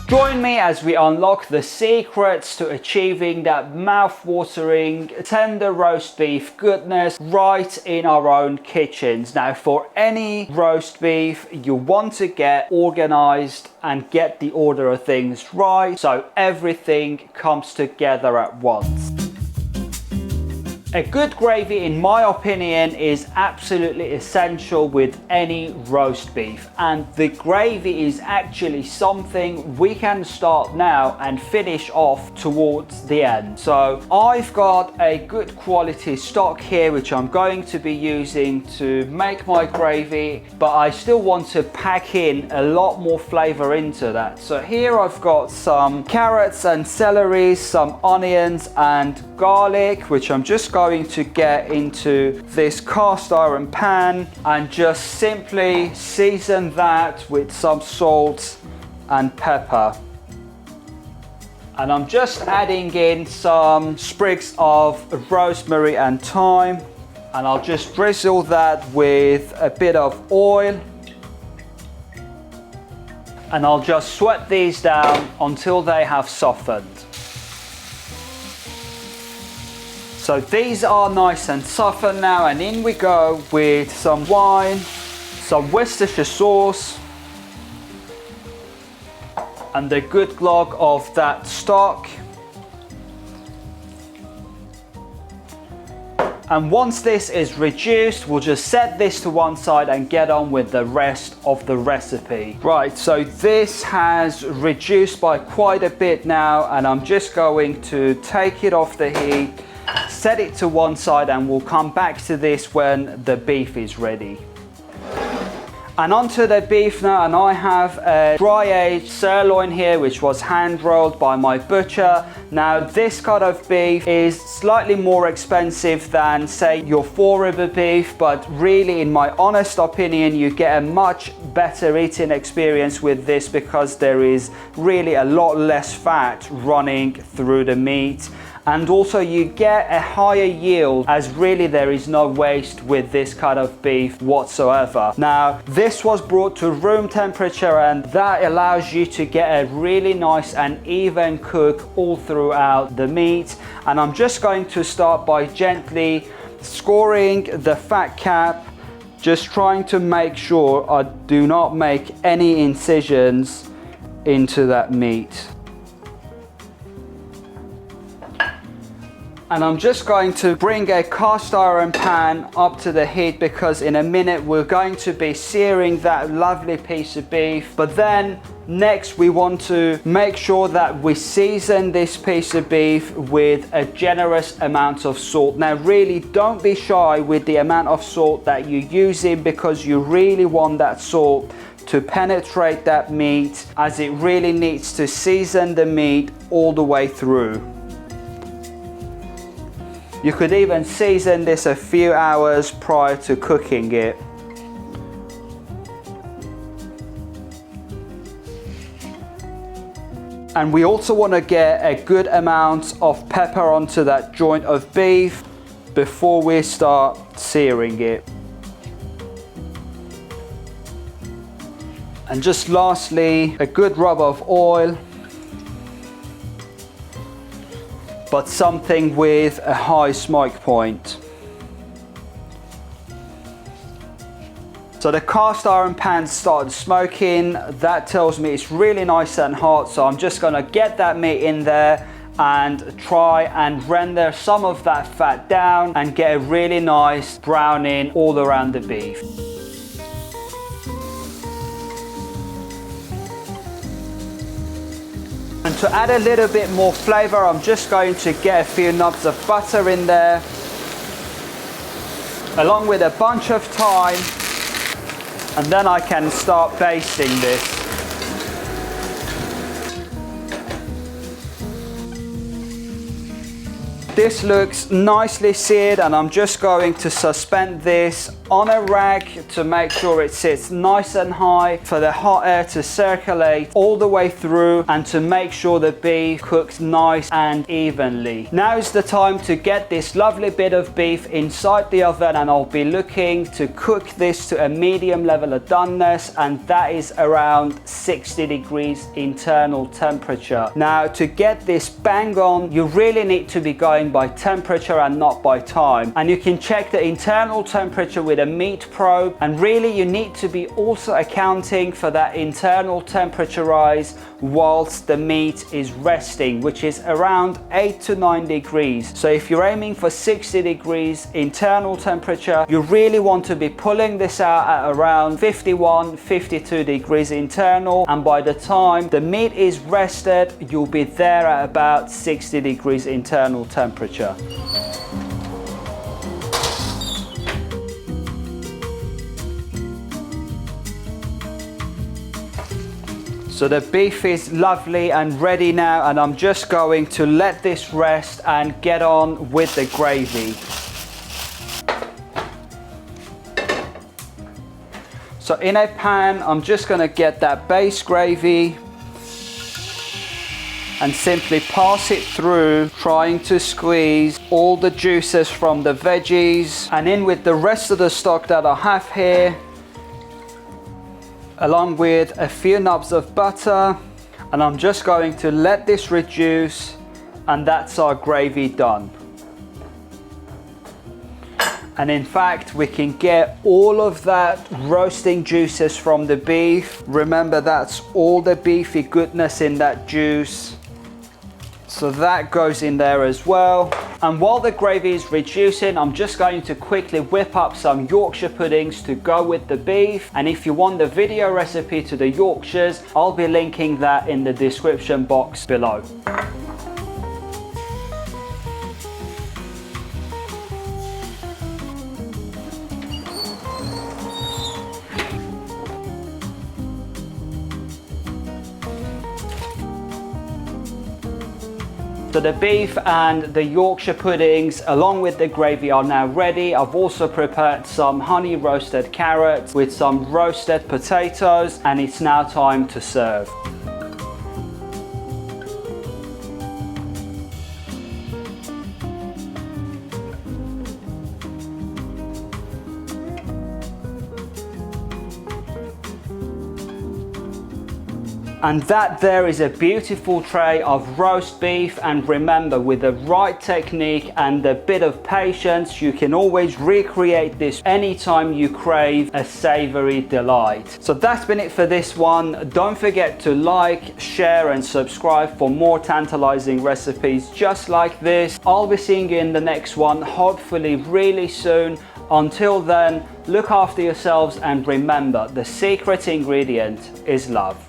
Join me as we unlock the secrets to achieving that mouth-watering, tender roast beef goodness right in our own kitchens. Now, for any roast beef, you want to get organized and get the order of things right so everything comes together at once. A good gravy, in my opinion, is absolutely essential with any roast beef, and the gravy is actually something we can start now and finish off towards the end. So I've got a good quality stock here which I'm going to be using to make my gravy, but I still want to pack in a lot more flavor into that. So here I've got some carrots and celery, some onions and garlic, which I'm just going to get into this cast iron pan and just simply season that with some salt and pepper. And I'm just adding in some sprigs of rosemary and thyme, and I'll just drizzle that with a bit of oil, and I'll just sweat these down until they have softened. So these are nice and softened now, and in we go with some wine, some Worcestershire sauce, and a good glug of that stock. And once this is reduced, we'll just set this to one side and get on with the rest of the recipe. Right, so this has reduced by quite a bit now, and I'm just going to take it off the heat, set it to one side, and we'll come back to this when the beef is ready. And onto the beef now, and I have a dry aged sirloin here which was hand rolled by my butcher. Now this cut of beef is slightly more expensive than say your Four River beef, but really in my honest opinion you get a much better eating experience with this because there is really a lot less fat running through the meat. And also you get a higher yield as really there is no waste with this cut of beef whatsoever. Now this was brought to room temperature, and that allows you to get a really nice and even cook all throughout the meat. And I'm just going to start by gently scoring the fat cap, just trying to make sure I do not make any incisions into that meat. And I'm just going to bring a cast iron pan up to the heat because in a minute we're going to be searing that lovely piece of beef. But then next we want to make sure that we season this piece of beef with a generous amount of salt. Now really don't be shy with the amount of salt that you're using, because you really want that salt to penetrate that meat, as it really needs to season the meat all the way through. You could even season this a few hours prior to cooking it. And we also want to get a good amount of pepper onto that joint of beef before we start searing it. And just lastly, a good rub of oil, but something with a high smoke point. So the cast iron pan started smoking. That tells me it's really nice and hot. So I'm just gonna get that meat in there and try and render some of that fat down and get a really nice browning all around the beef. And to add a little bit more flavor, I'm just going to get a few knobs of butter in there, along with a bunch of thyme, and then I can start basting this. This looks nicely seared, and I'm just going to suspend this on a rag to make sure it sits nice and high for the hot air to circulate all the way through and to make sure the beef cooks nice and evenly. Now is the time to get this lovely bit of beef inside the oven, and I'll be looking to cook this to a medium level of doneness, and that is around 60 degrees internal temperature. Now to get this bang on, you really need to be going by temperature and not by time, and you can check the internal temperature with a meat probe, and really you need to be also accounting for that internal temperature rise whilst the meat is resting, which is around 8 to 9 degrees. So if you're aiming for 60 degrees internal temperature, you really want to be pulling this out at around 51-52 degrees internal, and by the time the meat is rested, you'll be there at about 60 degrees internal temperature. So the beef is lovely and ready now, and I'm just going to let this rest and get on with the gravy. So in a pan, I'm just going to get that base gravy and simply pass it through, trying to squeeze all the juices from the veggies, and in with the rest of the stock that I have here, along with a few knobs of butter, and I'm just going to let this reduce, and that's our gravy done. And in fact, we can get all of that roasting juices from the beef. Remember, that's all the beefy goodness in that juice. So that goes in there as well. And while the gravy is reducing, I'm just going to quickly whip up some Yorkshire puddings to go with the beef. And if you want the video recipe to the Yorkshires, I'll be linking that in the description box below. So the beef and the Yorkshire puddings along with the gravy are now ready. I've also prepared some honey roasted carrots with some roasted potatoes, and it's now time to serve. And that there is a beautiful tray of roast beef, and remember, with the right technique and a bit of patience, you can always recreate this anytime you crave a savory delight. So that's been it for this one. Don't forget to like, share and subscribe for more tantalizing recipes just like this. I'll be seeing you in the next one, hopefully really soon. Until then, look after yourselves, and remember, the secret ingredient is love.